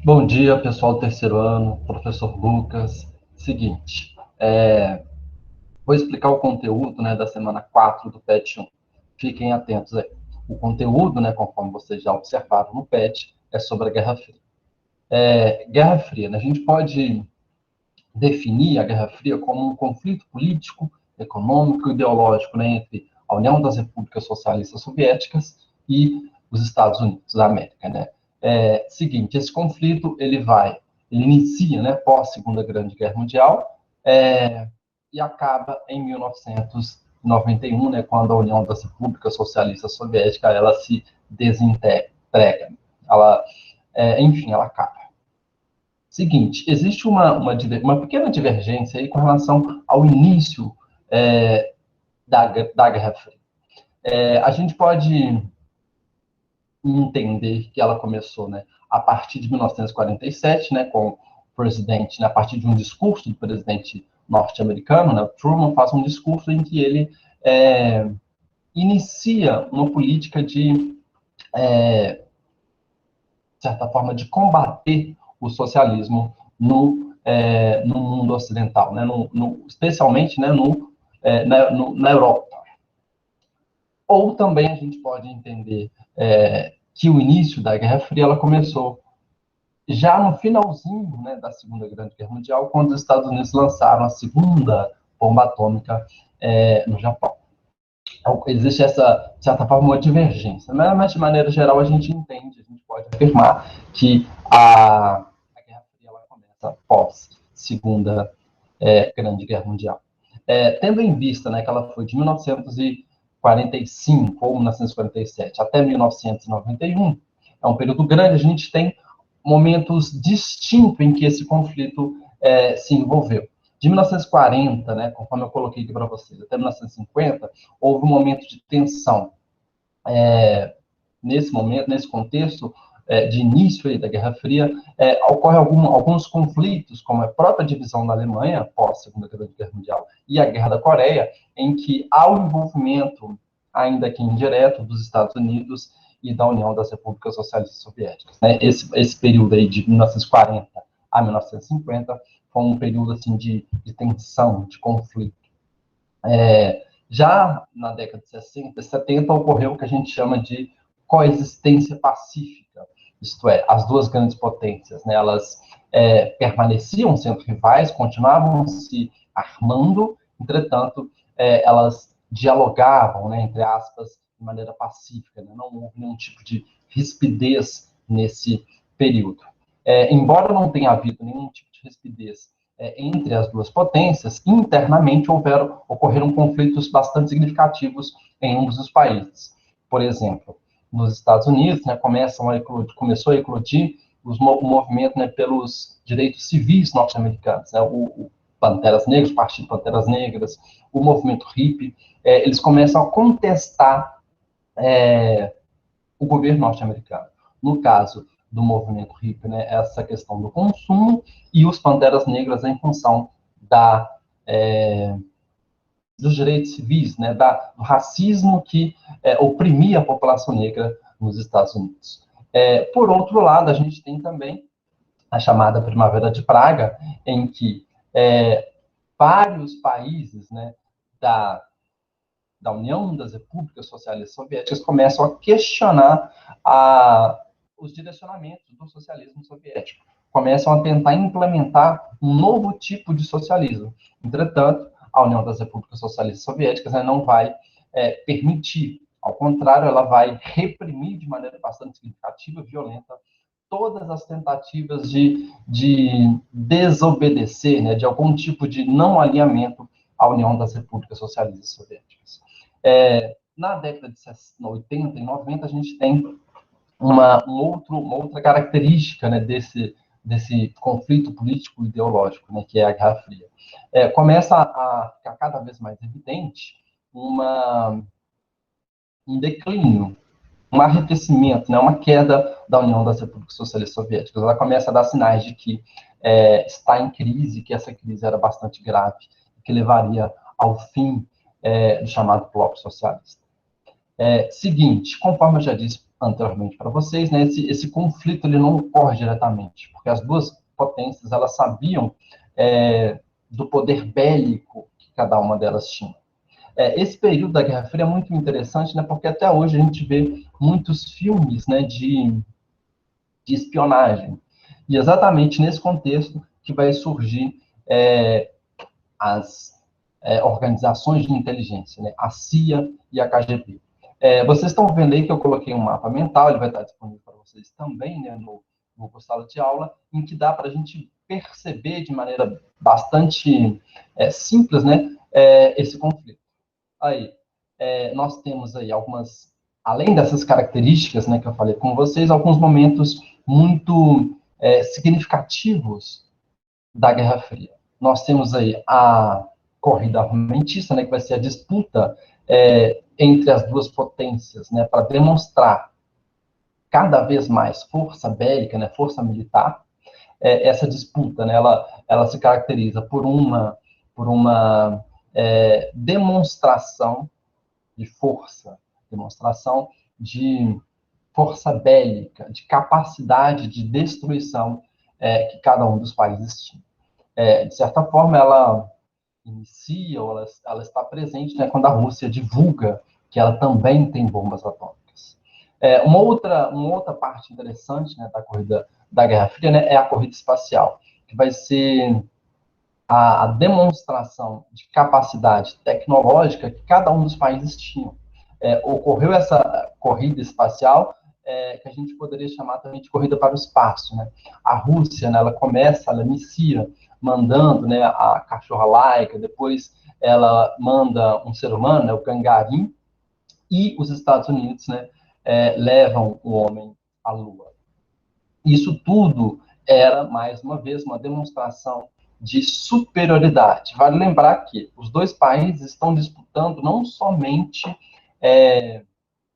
Bom dia, pessoal do terceiro ano, professor Lucas. Seguinte, vou explicar o conteúdo, né, da semana 4 do PET 1. Fiquem atentos aí. O conteúdo, né, conforme vocês já observaram no PET, é sobre a Guerra Fria. Guerra Fria, né, a gente pode definir a Guerra Fria como um conflito político, econômico e ideológico, né, entre a União das Repúblicas Socialistas Soviéticas e os Estados Unidos da América, né. Seguinte, esse conflito ele inicia, né, pós Segunda Grande Guerra Mundial, e acaba em 1991, né, quando a União das Repúblicas Socialistas Soviéticas ela se desintegra, ela, enfim, ela acaba. Seguinte, existe uma pequena divergência aí com relação ao início da Guerra Fria. A gente pode entender que ela começou, né, a partir de 1947, né, com o presidente, né, a partir de um discurso do presidente norte-americano, né, Truman faz um discurso em que ele é, inicia uma política de certa forma, de combater o socialismo no mundo ocidental, né, especialmente, né, na Europa. Ou também a gente pode entender que o início da Guerra Fria ela começou já no finalzinho, né, da Segunda Grande Guerra Mundial, quando os Estados Unidos lançaram a segunda bomba atômica no Japão. Então, existe essa, de certa forma, uma divergência. Mas, de maneira geral, a gente entende, a gente pode afirmar que a Guerra Fria ela começa após Segunda Grande Guerra Mundial. Tendo em vista, né, que ela foi de 1945 ou 1947 até 1991, é um período grande, a gente tem momentos distintos em que esse conflito se envolveu. De 1940, né, conforme eu coloquei aqui para vocês, até 1950, houve um momento de tensão. Nesse momento, nesse contexto de início aí da Guerra Fria, ocorre alguns conflitos, como a própria divisão da Alemanha, após a Segunda Grande Guerra Mundial, e a Guerra da Coreia, em que há o envolvimento, ainda que indireto, dos Estados Unidos e da União das Repúblicas Socialistas Soviéticas. Né? Esse período aí de 1940 a 1950 foi um período assim de tensão, de conflito. Já na década de 60 e 70 ocorreu o que a gente chama de coexistência pacífica, isto é, as duas grandes potências, né, elas permaneciam sendo rivais, continuavam se armando, entretanto, elas dialogavam, né, entre aspas, de maneira pacífica, né, não houve nenhum tipo de rispidez nesse período. Embora não tenha havido nenhum tipo de rispidez entre as duas potências, internamente ocorreram conflitos bastante significativos em ambos os países. Por exemplo, nos Estados Unidos, né, começou a eclodir o movimento, né, pelos direitos civis norte-americanos, né, o Panteras Negras, o Partido Panteras Negras, o movimento hippie, eles começam a contestar o governo norte-americano. No caso do movimento hippie, né, essa questão do consumo, e os Panteras Negras em função da, é, dos direitos civis, né, do racismo que oprimia a população negra nos Estados Unidos. Por outro lado, a gente tem também a chamada Primavera de Praga, em que vários países, né, da União das Repúblicas Socialistas Soviéticas começam a questionar os direcionamentos do socialismo soviético, começam a tentar implementar um novo tipo de socialismo. Entretanto, a União das Repúblicas Socialistas Soviéticas, né, não vai permitir, ao contrário, ela vai reprimir de maneira bastante significativa, violenta, todas as tentativas de desobedecer, né, de algum tipo de não alinhamento à União das Repúblicas Socialistas Soviéticas. Na década de 80 e 90, a gente tem uma outra característica, né, desse conflito político-ideológico, né, que é a Guerra Fria. Começa a ficar cada vez mais evidente um declínio, um arrefecimento, né, uma queda da União das Repúblicas Socialistas Soviéticas. Ela começa a dar sinais de que está em crise, que essa crise era bastante grave, que levaria ao fim do chamado bloco socialista. Seguinte, conforme eu já disse anteriormente para vocês, né, esse conflito ele não ocorre diretamente, porque as duas potências elas sabiam do poder bélico que cada uma delas tinha. Esse período da Guerra Fria é muito interessante, né, porque até hoje a gente vê muitos filmes, né, de espionagem. E exatamente nesse contexto que vai surgir as organizações de inteligência, né, a CIA e a KGB. Vocês estão vendo aí que eu coloquei um mapa mental, ele vai estar disponível para vocês também, né, no sala de aula, em que dá para a gente perceber de maneira bastante simples, né, esse conflito. Aí, nós temos aí algumas, além dessas características, né, que eu falei com vocês, alguns momentos muito significativos da Guerra Fria. Nós temos aí a corrida armamentista, né, que vai ser a disputa entre as duas potências, né, para demonstrar cada vez mais força bélica, né, força militar. Essa disputa, né, ela se caracteriza por uma demonstração de força, demonstração de força bélica, de capacidade de destruição que cada um dos países tinha. De certa forma, ela inicia, ou ela está presente, né, quando a Rússia divulga que ela também tem bombas atômicas. Uma outra parte interessante, né, da corrida da Guerra Fria, né, é a corrida espacial, que vai ser a demonstração de capacidade tecnológica que cada um dos países tinha. Ocorreu essa corrida espacial que a gente poderia chamar também de corrida para o espaço, né? A Rússia, né, ela inicia mandando, né, a cachorra Laika, depois ela manda um ser humano, né, o Gagarin, e os Estados Unidos, né, levam o homem à Lua. Isso tudo era, mais uma vez, uma demonstração de superioridade. Vale lembrar que os dois países estão disputando não somente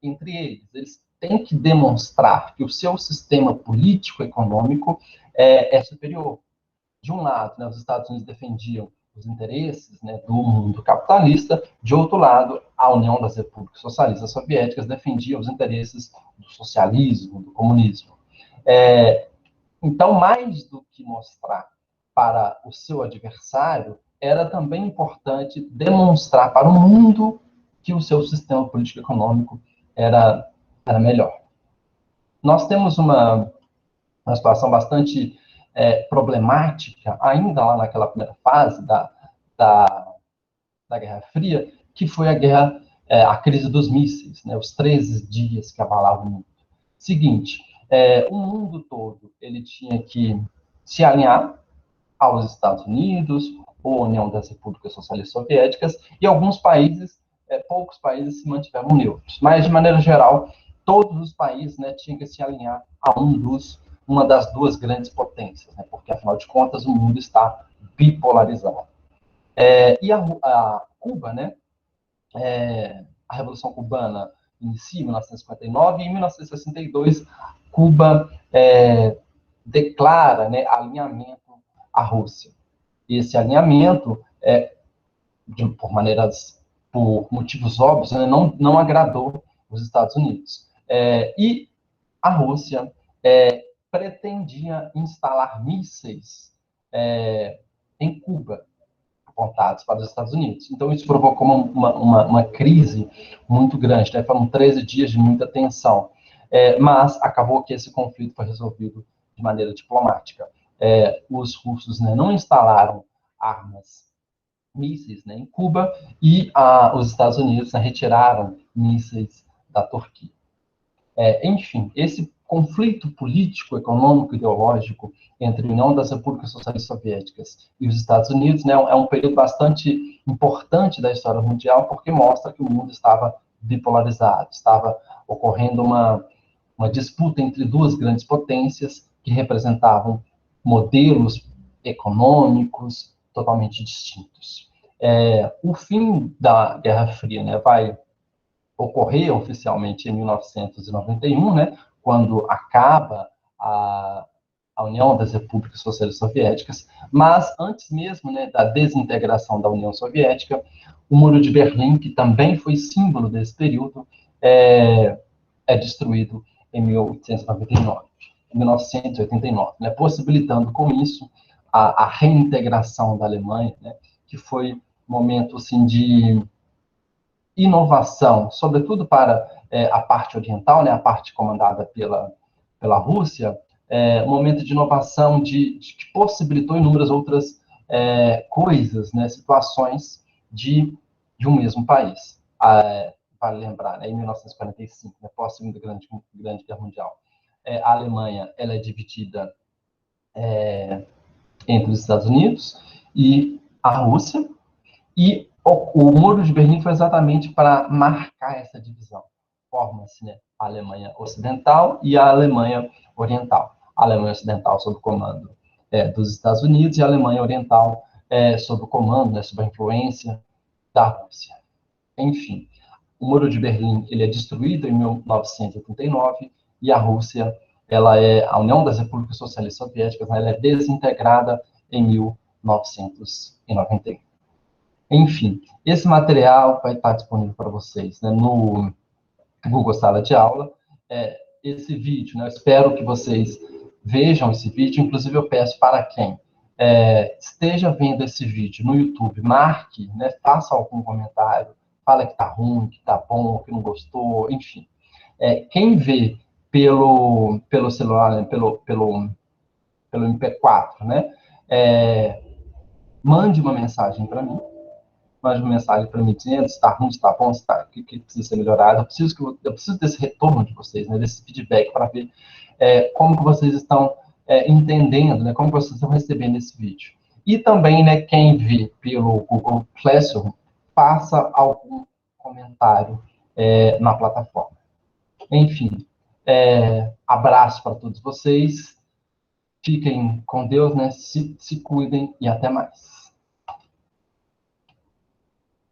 entre eles têm que demonstrar que o seu sistema político-econômico é superior. De um lado, né, os Estados Unidos defendiam os interesses, né, do mundo capitalista, de outro lado, a União das Repúblicas Socialistas Soviéticas defendia os interesses do socialismo, do comunismo. Então, mais do que mostrar para o seu adversário, era também importante demonstrar para o mundo que o seu sistema político-econômico era melhor. Nós temos uma situação bastante problemática, ainda lá naquela primeira fase da Guerra Fria, que foi a crise dos mísseis, né, os 13 dias que abalavam o mundo. Seguinte, o mundo todo ele tinha que se alinhar aos Estados Unidos, ou União das Repúblicas Socialistas Soviéticas, e alguns países, poucos países se mantiveram neutros. Mas, de maneira geral, todos os países, né, tinham que se alinhar a uma das duas grandes potências, né, porque, afinal de contas, o mundo está bipolarizado. E a Cuba, né, a Revolução Cubana inicia em 1959, e em 1962, Cuba declara, né, alinhamento à Rússia. Esse alinhamento, por motivos óbvios, né, não agradou os Estados Unidos. E a Rússia pretendia instalar mísseis em Cuba, apontados para os Estados Unidos. Então, isso provocou uma crise muito grande, né? Foram 13 dias de muita tensão. Mas acabou que esse conflito foi resolvido de maneira diplomática. Os russos, né, não instalaram mísseis, né, em Cuba, e os Estados Unidos, né, retiraram mísseis da Turquia. Enfim, esse conflito político, econômico, ideológico entre a União das Repúblicas Socialistas Soviéticas e os Estados Unidos, né, é um período bastante importante da história mundial, porque mostra que o mundo estava bipolarizado, estava ocorrendo uma disputa entre duas grandes potências que representavam modelos econômicos totalmente distintos. O fim da Guerra Fria, né, vai ocorrer oficialmente em 1991, né, quando acaba a União das Repúblicas Socialistas Soviéticas, mas antes mesmo, né, da desintegração da União Soviética, o Muro de Berlim, que também foi símbolo desse período, é destruído em 1899, 1989, né, possibilitando com isso a reintegração da Alemanha, né, que foi um momento assim, de inovação, sobretudo para a parte oriental, né, a parte comandada pela Rússia, um momento de inovação que possibilitou inúmeras outras coisas, né, situações de um mesmo país. Vale lembrar, né, em 1945, né, pós-Segunda Grande Guerra Mundial, a Alemanha ela é dividida entre os Estados Unidos e a Rússia, e o Muro de Berlim foi exatamente para marcar essa divisão. Forma-se, né, a Alemanha Ocidental e a Alemanha Oriental. A Alemanha Ocidental sob o comando dos Estados Unidos e a Alemanha Oriental sob o comando, né, sob a influência da Rússia. Enfim, o Muro de Berlim ele é destruído em 1989 e a Rússia, a União das Repúblicas Socialistas Soviéticas, né, ela é desintegrada em 1991. Enfim, esse material vai estar disponível para vocês, né, no Google Sala de Aula. Esse vídeo, né, eu espero que vocês vejam esse vídeo. Inclusive, eu peço para quem esteja vendo esse vídeo no YouTube, marque, né, faça algum comentário, fala que está ruim, que está bom, que não gostou, enfim. Quem vê pelo celular, né, pelo MP4, né, mande uma mensagem para mim, mande uma mensagem para mim dizendo se está ruim, se está bom, se tá, o que precisa ser melhorado. Eu preciso desse retorno de vocês, né, desse feedback, para ver como que vocês estão entendendo, né, como que vocês estão recebendo esse vídeo. E também, né, quem vê pelo Google Classroom, faça algum comentário na plataforma. Enfim, abraço para todos vocês, fiquem com Deus, né, se cuidem e até mais.